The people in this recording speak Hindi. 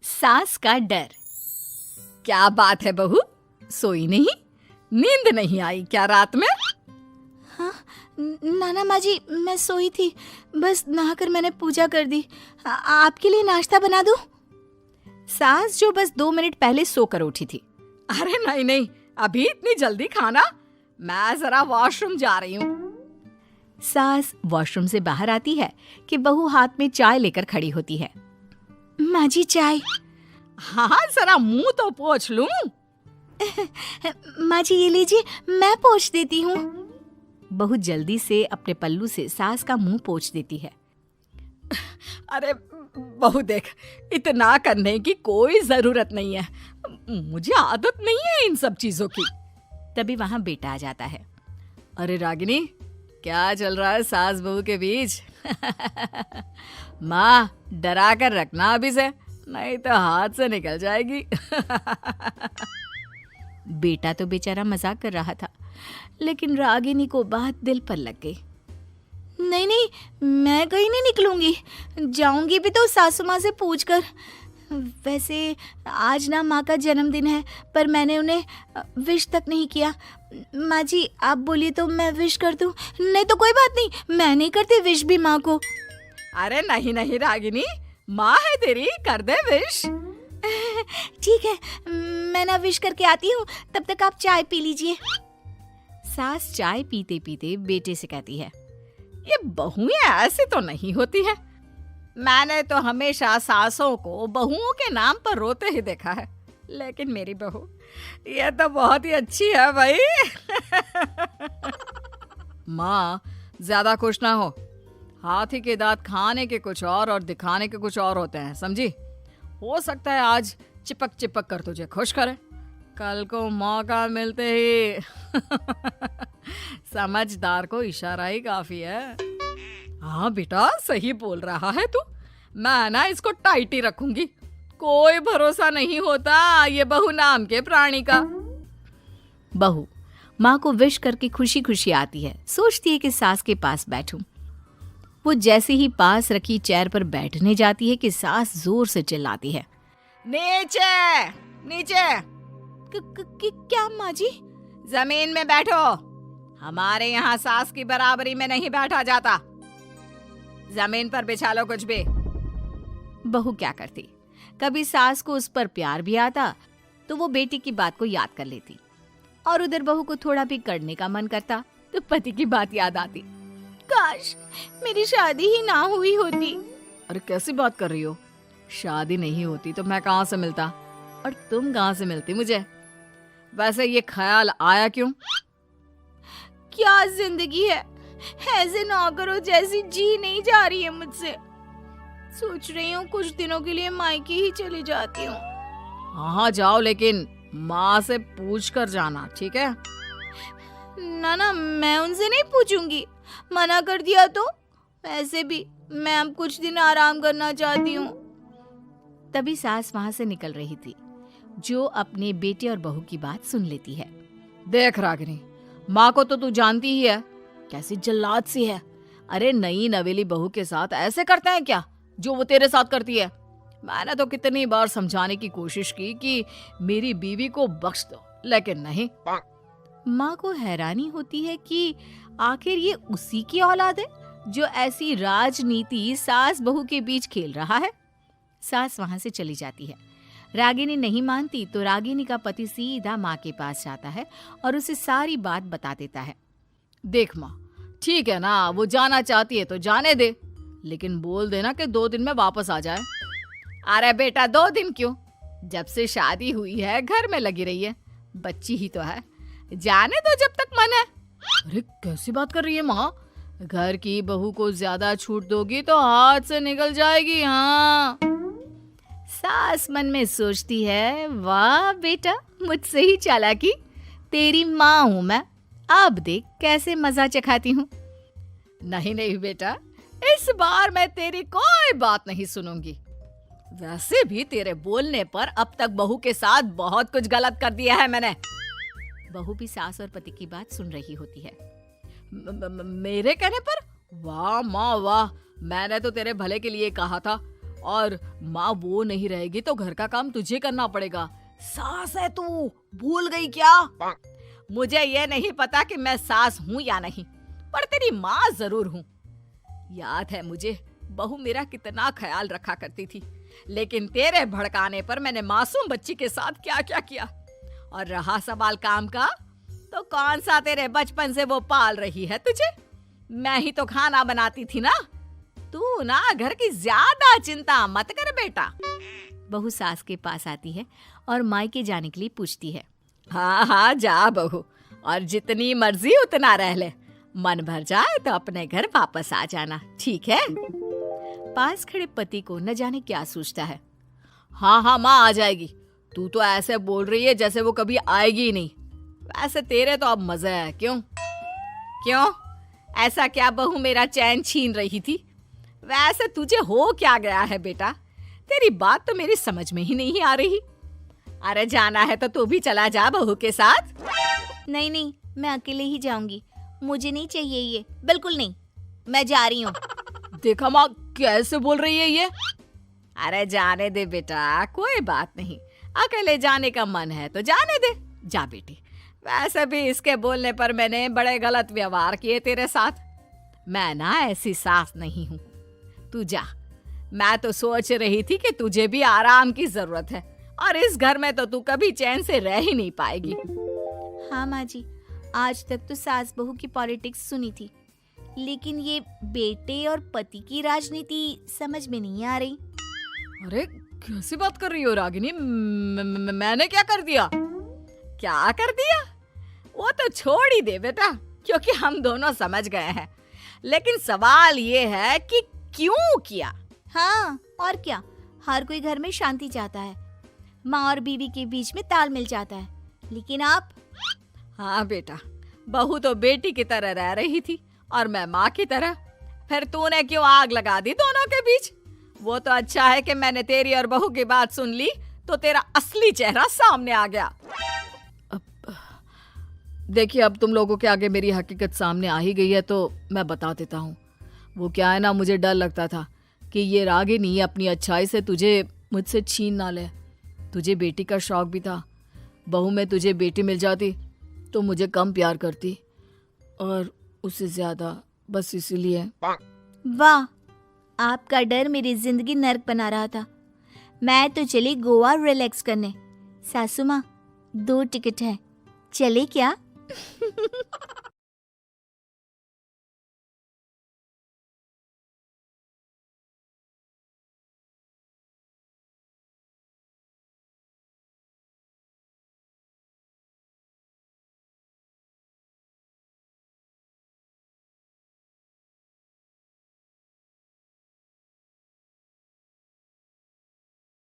सास का डर। क्या बात है बहू, सोई नहीं? नींद नहीं आई क्या रात में? हाँ नाना माँ जी, मैं सोई थी, बस नहाकर मैंने पूजा कर दी। आपके लिए नाश्ता बना दूं? सास जो बस 2 मिनट पहले सोकर उठी थी। अरे नहीं नहीं, अभी इतनी जल्दी खाना? मैं जरा वॉशरूम जा रही हूँ। सास वॉशरूम से बाहर आती है कि बहू हाथ में चाय लेकर खड़ी होती है। माँ जी चाय। हाँ जरा मुंह तो पोंछ लूं। माँ जी ये लीजिए, मैं पोंछ देती हूँ। बहू जल्दी से अपने पल्लू से सास का मुंह पोंछ देती है। अरे बहू देख, इतना करने की कोई जरूरत नहीं है, मुझे आदत नहीं है इन सब चीजों की। तभी वहां बेटा आ जाता है। अरे रागिनी, क्या चल रहा है सास बहू के बीच? माँ डरा कर रखना अभी से, नहीं तो हाथ से निकल जाएगी। बेटा तो बेचारा मजाक कर रहा था, लेकिन रागिनी को बात दिल पर लग गई। नहीं नहीं, मैं कहीं नहीं निकलूंगी, जाऊंगी भी तो सासू माँ से पूछकर। वैसे आज ना माँ का जन्मदिन है, पर मैंने उन्हें विश तक नहीं किया। माँ जी आप बोलिए तो मैं विश कर दूं? नहीं तो कोई बात नहीं, मैं नहीं करती विश भी माँ को। अरे नहीं नहीं रागिनी, माँ है तेरी, कर दे विश। ठीक है, मैं ना विश करके आती हूँ, तब तक आप चाय पी लीजिए। सास चाय पीते पीते बेटे से कहती है, ये बहुएं ऐसी तो नहीं होती है। मैंने तो हमेशा सासों को बहुओं के नाम पर रोते ही देखा है, लेकिन मेरी बहू ये तो बहुत ही अच्छी है भाई। माँ ज्यादा खुश ना हो, हाथी के दांत खाने के कुछ और दिखाने के कुछ और होते हैं, समझी? हो सकता है आज चिपक चिपक कर तुझे खुश करे, कल को मौका मिलते ही समझदार को इशारा ही काफी है। हाँ बेटा सही बोल रहा है तू, मैं ना इसको टाइट ही रखूंगी, कोई भरोसा नहीं होता ये बहू नाम के प्राणी का। बहू माँ को विश करके खुशी खुशी आती है, सोचती है कि सास के पास बैठूं। वो जैसे ही पास रखी चेयर पर बैठने जाती है कि सास जोर से चिल्लाती है, नीचे नीचे। क्या माँ जी? जमीन में बैठो, हमारे यहाँ सास की बराबरी में नहीं बैठा जाता, जमीन पर बिछा लो कुछ भी। बहू क्या करती, कभी सास को उस पर प्यार भी आता तो वो बेटी की बात को याद कर लेती, और उधर बहू को थोड़ा भी करने का मन करता तो पति की बात याद आती। काश मेरी शादी ही ना हुई होती। अरे कैसी बात कर रही हो, शादी नहीं होती तो मैं कहाँ से मिलता और तुम कहाँ से मिलती मुझे? वैसे ये ख्याल आया क्यों? क्या जिंदगी है, ऐसे नौकरों जैसी जी नहीं जा रही है मुझसे। सोच रही हूँ कुछ दिनों के लिए मायके ही चली जाती हूँ। हाँ जाओ, लेकिन माँ से पूछ कर जाना, ठीक है? ना मैं उनसे नहीं पूछूंगी, मना कर दिया तो। वैसे भी मैं अब कुछ दिन आराम करना चाहती हूँ। तभी सास वहां से निकल रही थी, जो अपने बेटे और बहू की बात सुन लेती है। देख रागिनी, माँ को तो तू जानती ही है, कैसी जल्लाद सी है। अरे नई नवेली बहू के साथ ऐसे करते हैं क्या जो वो तेरे साथ करती है? मैंने तो कितनी बार समझाने की कोशिश की कि मेरी बीवी को बख्श दो, लेकिन नहीं। माँ को हैरानी होती है कि आखिर ये उसी की औलाद है जो ऐसी राजनीति सास बहू के बीच खेल रहा है। सास वहां से चली जाती है। रागिनी नहीं मानती तो रागिनी का पति सीधा माँ के पास जाता है और उसे सारी बात बता देता है। देख माँ, ठीक है ना, वो जाना चाहती है तो जाने दे, लेकिन बोल देना कि 2 दिन में वापस आ जाए। अरे बेटा 2 दिन क्यों, जब से शादी हुई है घर में लगी रही है, बच्ची ही तो है, जाने दो जब तक मन है। अरे कैसी बात कर रही है माँ, घर की बहू को ज्यादा छूट दोगी तो हाथ से निकल जाएगी। हाँ, सास मन में सोचती है, वाह बेटा मुझसे ही चालाकी, तेरी माँ हूं मैं, अब देख कैसे मजा चखाती हूँ। नहीं नहीं बेटा, इस बार मैं तेरी कोई बात नहीं सुनूंगी। वैसे भी तेरे बोलने पर अब तक बहू के साथ बहुत कुछ गलत कर दिया है मैंने। बहू भी सास और पति की बात सुन रही होती है। मेरे कहने पर? वाह माँ वाह, मैंने तो तेरे भले के लिए कहा था और माँ वो नहीं रहेगी तो घर का काम तुझे करना पड़ेगा। सास है तू, भूल गई क्या? मुझे ये नहीं पता कि मैं सास हूँ या नहीं, पर तेरी माँ जरूर हूँ। याद है मुझे बहू मेरा कितना ख्याल रखा करती थी, लेकिन तेरे भड़काने पर मैंने मासूम बच्ची के साथ क्या क्या किया। और रहा सवाल काम का, तो कौन सा तेरे बचपन से वो पाल रही है तुझे? मैं ही तो खाना बनाती थी ना। तू ना घर की ज्यादा चिंता मत कर बेटा। बहू सास के पास आती है और मायके जाने के लिए पूछती है। हाँ हाँ जा बहू, और जितनी मर्जी उतना रह ले। मन भर जाए तो अपने घर वापस आ जाना, ठीक है? पास खड़े पति को न जाने क्या सोचता है। हाँ हाँ माँ आ जाएगी। तू तो ऐसे बोल रही है जैसे वो कभी आएगी ही नहीं। वैसे तेरे तो अब मजे है। क्यों क्यों ऐसा क्या बहू मेरा चैन छीन रही थी? वैसे तुझे हो क्या गया है बेटा? तेरी बात तो मेरी समझ में ही नहीं आ रही। अरे जाना है तो तू भी चला जा बहू के साथ। नहीं नहीं, मैं अकेले ही जाऊंगी, मुझे नहीं चाहिए ये, बिल्कुल नहीं, मैं जा रही हूँ। देखा माँ कैसे बोल रही है ये। अरे जाने दे बेटा, कोई बात नहीं। अकेले जाने का मन है तो जाने दे, जा बेटी। वैसे भी इसके बोलने पर मैंने बड़े गलत व्यवहार किए तेरे साथ। मैं ना ऐसी सास नहीं हूँ। तू जा। मैं तो सोच रही थी कि तुझे भी आराम की जरूरत है, और इस घर में तो तू कभी चैन से रह ही नहीं पाएगी। हाँ माँ जी, आज तक तो सास बहू की पॉलिटिक्स सुनी थी, लेकिन ये बेटे और पति की राजनीति समझ में नहीं आ रही। अरे कैसी बात कर रही हो रागिनी? मैंने क्या कर दिया? क्या कर दिया? वो तो छोड़ ही दे बेटा, क्योंकि हम दोनों समझ गए हैं। लेकिन सवाल ये है कि क्यों किया? हाँ और क्या, हर कोई घर में शांति चाहता है, माँ और बीवी के बीच में तालमेल चाहता है, लेकिन आप? हाँ बेटा, बहू तो बेटी की तरह रह रही थी और मैं माँ की तरह। फिर तूने क्यों आग लगा दी दोनों के बीच? वो तो अच्छा है कि मैंने तेरी और बहू की बात सुन ली, तो तेरा असली चेहरा सामने आ गया। देखिए, अब तुम लोगों के आगे मेरी हकीकत सामने आ ही गई है तो मैं बता देता हूँ। वो क्या है ना, मुझे डर लगता था कि ये रागिनी अपनी अच्छाई से तुझे मुझसे छीन ना ले। तुझे बेटी का शौक भी था। बहू में तुझे बेटी मिल जाती तो मुझे कम प्यार करती, और उससे ज्यादा, बस इसीलिए। वाह, आपका डर मेरी जिंदगी नर्क बना रहा था। मैं तो चली गोवा रिलैक्स करने। सासू माँ, 2 टिकट है, चले क्या?